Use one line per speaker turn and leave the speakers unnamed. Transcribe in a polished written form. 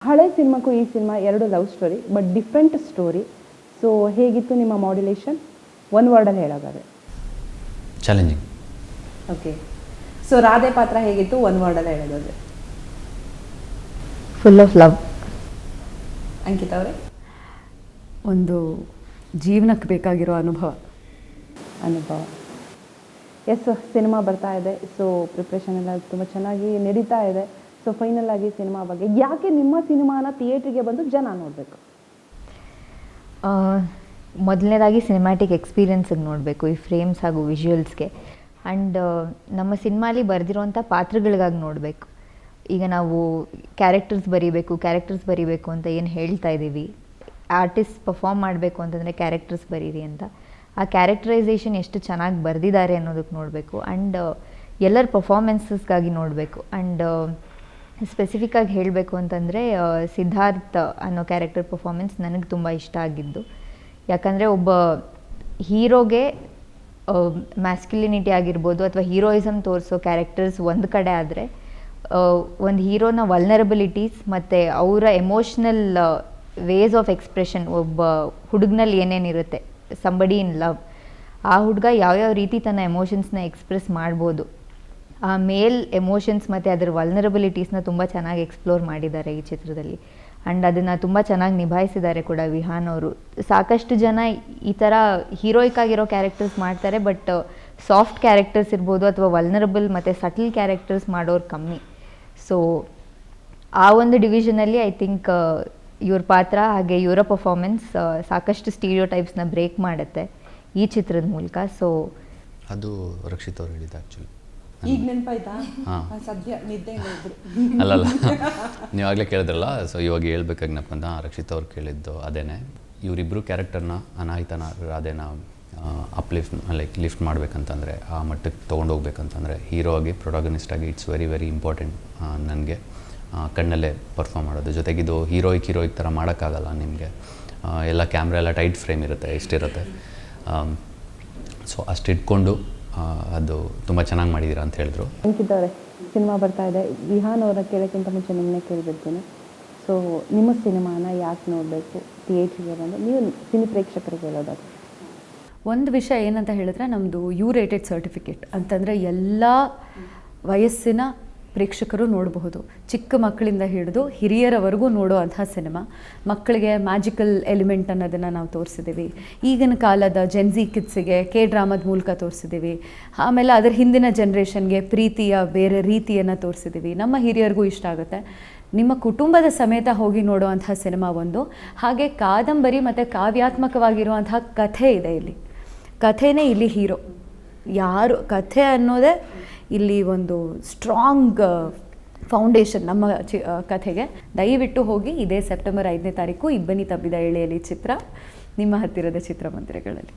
ಹಳೆ ಸಿನಿಮಾಕ್ಕೂ ಈ ಸಿನಿಮಾ ಎರಡು love story but different story. So ಹೇಗಿತ್ತು ನಿಮ್ಮ ಮಾಡ್ಯುಲೇಷನ್? ಒನ್ ವರ್ಡಲ್ಲಿ ಹೇಳೋದಾದ್ರೆ
ಚಾಲೆಂಜಿಂಗ್.
ಓಕೆ. ಸೊ ರಾಧೆ ಪಾತ್ರ ಹೇಗಿತ್ತು ಒನ್ ವರ್ಡಲ್ಲಿ ಹೇಳೋದಾದ್ರೆ?
Full of love.
ಅಂಕಿತಾ ಅವರೇ?
ಒಂದು ಜೀವನಕ್ಕೆ ಬೇಕಾಗಿರೋ ಅನುಭವ.
ಎಸ್, ಸಿನಿಮಾ ಬರ್ತಾ ಇದೆ. ಸೊ ಪ್ರಿಪ್ರೇಷನ್ ಎಲ್ಲ ತುಂಬ ಚೆನ್ನಾಗಿ ನಡೀತಾ ಇದೆ. ಸೊ ಫೈನಲ್ ಆಗಿ ಸಿನಿಮಾ ಬಗ್ಗೆ, ಯಾಕೆ ನಿಮ್ಮ ಸಿನಿಮಾನ ಥಿಯೇಟ್ರಿಗೆ ಬಂದು ಜನ ನೋಡಬೇಕು?
ಮೊದಲನೇದಾಗಿ ಸಿನಿಮ್ಯಾಟಿಕ್ ಎಕ್ಸ್ಪೀರಿಯನ್ಸಿಗೆ ನೋಡಬೇಕು, ಈ ಫ್ರೇಮ್ಸ್ ಹಾಗೂ ವಿಜುವಲ್ಸ್ಗೆ. ಆ್ಯಂಡ್ ನಮ್ಮ ಸಿನಿಮಾಲಿ ಬರೆದಿರೋಂಥ ಪಾತ್ರಗಳಿಗಾಗಿ ನೋಡಬೇಕು. ಈಗ ನಾವು ಕ್ಯಾರೆಕ್ಟರ್ಸ್ ಬರೀಬೇಕು ಅಂತ ಏನು ಹೇಳ್ತಾ ಇದ್ದೀವಿ, ಆರ್ಟಿಸ್ಟ್ ಪರ್ಫಾರ್ಮ್ ಮಾಡಬೇಕು ಅಂತಂದರೆ ಕ್ಯಾರೆಕ್ಟರ್ಸ್ ಬರೀರಿ ಅಂತ. ಆ ಕ್ಯಾರೆಕ್ಟರೈಸೇಷನ್ ಎಷ್ಟು ಚೆನ್ನಾಗಿ ಬರೆದಿದ್ದಾರೆ ಅನ್ನೋದಕ್ಕೆ ನೋಡಬೇಕು. ಆ್ಯಂಡ್ ಎಲ್ಲರ ಪರ್ಫಾರ್ಮೆನ್ಸಸ್ಗಾಗಿ ನೋಡಬೇಕು. ಆ್ಯಂಡ್ ಸ್ಪೆಸಿಫಿಕ್ಕಾಗಿ ಹೇಳಬೇಕು ಅಂತಂದರೆ ಸಿದ್ಧಾರ್ಥ್ ಅನ್ನೋ ಕ್ಯಾರೆಕ್ಟರ್ ಪರ್ಫಾರ್ಮೆನ್ಸ್ ನನಗೆ ತುಂಬ ಇಷ್ಟ ಆಗಿದ್ದು. ಯಾಕಂದರೆ ಒಬ್ಬ ಹೀರೋಗೆ ಮ್ಯಾಸ್ಕ್ಯುಲಿನಿಟಿ ಆಗಿರ್ಬೋದು ಅಥವಾ ಹೀರೋಯಿಸಮ್ ತೋರಿಸೋ ಕ್ಯಾರೆಕ್ಟರ್ಸ್ ಒಂದು ಕಡೆ ಆದರೆ, ಒಂದು ಹೀರೋನ ವಲ್ನರಬಿಲಿಟೀಸ್ ಮತ್ತು ಅವರ ಎಮೋಷ್ನಲ್ ವೇಸ್ ಆಫ್ ಎಕ್ಸ್ಪ್ರೆಷನ್, ಒಬ್ಬ ಹುಡುಗನಲ್ಲಿ ಏನೇನಿರುತ್ತೆ, ಸಂಬಡಿ ಇನ್ ಲವ್, ಆ ಹುಡುಗ ಯಾವ್ಯಾವ ರೀತಿ ತನ್ನ ಎಮೋಷನ್ಸ್ನ ಎಕ್ಸ್ಪ್ರೆಸ್ ಮಾಡ್ಬೋದು, ಆ ಮೇಲ್ ಎಮೋಷನ್ಸ್ ಮತ್ತು ಅದರ ವಲ್ನರಬಿಲಿಟೀಸ್ನ ತುಂಬ ಚೆನ್ನಾಗಿ ಎಕ್ಸ್ಪ್ಲೋರ್ ಮಾಡಿದ್ದಾರೆ ಈ ಚಿತ್ರದಲ್ಲಿ. ಆ್ಯಂಡ್ ಅದನ್ನು ತುಂಬ ಚೆನ್ನಾಗಿ ನಿಭಾಯಿಸಿದ್ದಾರೆ ಕೂಡ ವಿಹಾನ್ ಅವರು. ಸಾಕಷ್ಟು ಜನ ಈ ಥರ ಹೀರೋಯಿಕ್ ಆಗಿರೋ ಕ್ಯಾರೆಕ್ಟರ್ಸ್ ಮಾಡ್ತಾರೆ, ಬಟ್ ಸಾಫ್ಟ್ ಕ್ಯಾರೆಕ್ಟರ್ಸ್ ಇರ್ಬೋದು ಅಥವಾ ವಲ್ನರಬಲ್ ಮತ್ತು ಸಟಲ್ ಕ್ಯಾರೆಕ್ಟರ್ಸ್ ಮಾಡೋರು ಕಮ್ಮಿ. ಸೊ ಆ ಒಂದು ಡಿವಿಷನಲ್ಲಿ ಐ ಥಿಂಕ್ ಇವ್ರ ಪಾತ್ರ ಹಾಗೆ ಇವರ ಪರ್ಫಾರ್ಮೆನ್ಸ್ ಸಾಕಷ್ಟು ಸ್ಟೀರಿಯೋ ಟೈಪ್ಸ್ನ ಬ್ರೇಕ್ ಮಾಡುತ್ತೆ ಈ ಚಿತ್ರದ ಮೂಲಕ. ಸೊ
ಅದು ರಕ್ಷಿತ್ ಅವ್ರು ಹೇಳಿದ್ದು ಆ್ಯಕ್ಚುಲಿ.
ಈಗ ನೆನಪಾಯ್ತಾ?
ಹಾಂ,
ಸದ್ಯ ನಿದ್ದೆ
ಅಲ್ಲಲ್ಲ, ನೀವಾಗಲೇ ಕೇಳಿದ್ರಲ್ಲ, ಸೊ ಇವಾಗ ಹೇಳ್ಬೇಕಾಗಿನಪ್ಪ ಅಂತ ರಕ್ಷಿತ್ ಅವ್ರು ಕೇಳಿದ್ದು ಅದೇನೆ. ಇವರಿಬ್ಬರು ಕ್ಯಾರೆಕ್ಟರ್ನ, ಅನಾಹಿತನ ರಾಧೆನ ಲಿಫ್ಟ್ ಮಾಡಬೇಕಂತಂದರೆ, ಆ ಮಟ್ಟಕ್ಕೆ ತೊಗೊಂಡೋಗ್ಬೇಕಂತಂದರೆ ಹೀರೋ ಆಗಿ ಪ್ರೊಟಾಗನಿಸ್ಟ್ ಆಗಿ ಇಟ್ಸ್ ವೆರಿ ವೆರಿ ಇಂಪಾರ್ಟೆಂಟ್ ನನಗೆ ಕಣ್ಣಲ್ಲೇ ಪರ್ಫಾರ್ಮ್ ಮಾಡೋದು. ಜೊತೆಗೆ ಇದು ಹೀರೋಯಿಕ್ ಥರ ಮಾಡೋಕ್ಕಾಗಲ್ಲ ನಿಮಗೆ. ಎಲ್ಲ ಕ್ಯಾಮ್ರಾ ಎಲ್ಲ ಟೈಟ್ ಫ್ರೇಮ್ ಇರುತ್ತೆ, ಇಷ್ಟಿರುತ್ತೆ. ಸೊ ಅಷ್ಟು ಇಟ್ಕೊಂಡು ಅದು ತುಂಬ ಚೆನ್ನಾಗಿ ಮಾಡಿದ್ದೀರಾ ಅಂತ ಹೇಳಿದ್ರು.
ಅಂಕಿತಾ ಅವರೇ, ಸಿನಿಮಾ ಬರ್ತಾ ಇದೆ. ವಿಹಾನ್ ಅವರ ಕೇಳೋಕ್ಕಿಂತ ಮುಂಚೆ ನಿಮ್ಮನ್ನೇ ಕೇಳಿಬಿಡ್ತೀನಿ. ಸೊ ನಿಮ್ಮ ಸಿನಿಮಾನ ಯಾಕೆ ನೋಡಬೇಕು ಥಿಯೇಟ್ರಿಗೆ ಬಂದು, ನೀವು ಸಿನಿ ಪ್ರೇಕ್ಷಕರಿಗೆ ಹೇಳೋದಾದ್ರೆ?
ಒಂದು ವಿಷಯ ಏನಂತ ಹೇಳಿದ್ರೆ, ನಮ್ಮದು ರೇಟೆಡ್ ಸರ್ಟಿಫಿಕೇಟ್ ಅಂತಂದರೆ ಎಲ್ಲ ವಯಸ್ಸಿನ ಪ್ರೇಕ್ಷಕರು ನೋಡಬಹುದು. ಚಿಕ್ಕ ಮಕ್ಕಳಿಂದ ಹಿಡಿದು ಹಿರಿಯರವರೆಗೂ ನೋಡುವಂತಹ ಸಿನಿಮಾ. ಮಕ್ಕಳಿಗೆ ಮ್ಯಾಜಿಕಲ್ ಎಲಿಮೆಂಟ್ ಅನ್ನೋದನ್ನು ನಾವು ತೋರಿಸಿದ್ದೀವಿ. ಈಗಿನ ಕಾಲದ ಜೆನ್ಝಿ ಕಿಡ್ಸಿಗೆ ಡ್ರಾಮದ ಮೂಲಕ ತೋರಿಸಿದ್ದೀವಿ. ಆಮೇಲೆ ಅದರ ಹಿಂದಿನ ಜನ್ರೇಷನ್ಗೆ ಪ್ರೀತಿಯ ಬೇರೆ ರೀತಿಯನ್ನು ತೋರಿಸಿದ್ದೀವಿ. ನಮ್ಮ ಹಿರಿಯರಿಗೂ ಇಷ್ಟ ಆಗುತ್ತೆ. ನಿಮ್ಮ ಕುಟುಂಬದ ಸಮೇತ ಹೋಗಿ ನೋಡುವಂತಹ ಸಿನಿಮಾ ಒಂದು. ಹಾಗೆ ಕಾದಂಬರಿ ಮತ್ತು ಕಾವ್ಯಾತ್ಮಕವಾಗಿರುವಂತಹ ಕಥೆ ಇದೆ ಇಲ್ಲಿ. ಕಥೆನೇ ಇಲ್ಲಿ ಹೀರೋ. ಯಾರು ಕಥೆ ಅನ್ನೋದೇ ಇಲ್ಲಿ ಒಂದು ಸ್ಟ್ರಾಂಗ್ ಫೌಂಡೇಶನ್ ನಮ್ಮ ಕಥೆಗೆ. ದಯವಿಟ್ಟು ಹೋಗಿ ಇದೇ ಸೆಪ್ಟೆಂಬರ್ 5ನೇ ತಾರೀಕು ಇಬ್ಬನಿ ತಬ್ಬಿದ ಎಳೆಯಲ್ಲಿ ಚಿತ್ರ ನಿಮ್ಮ ಹತ್ತಿರದ ಚಿತ್ರಮಂದಿರಗಳಲ್ಲಿ.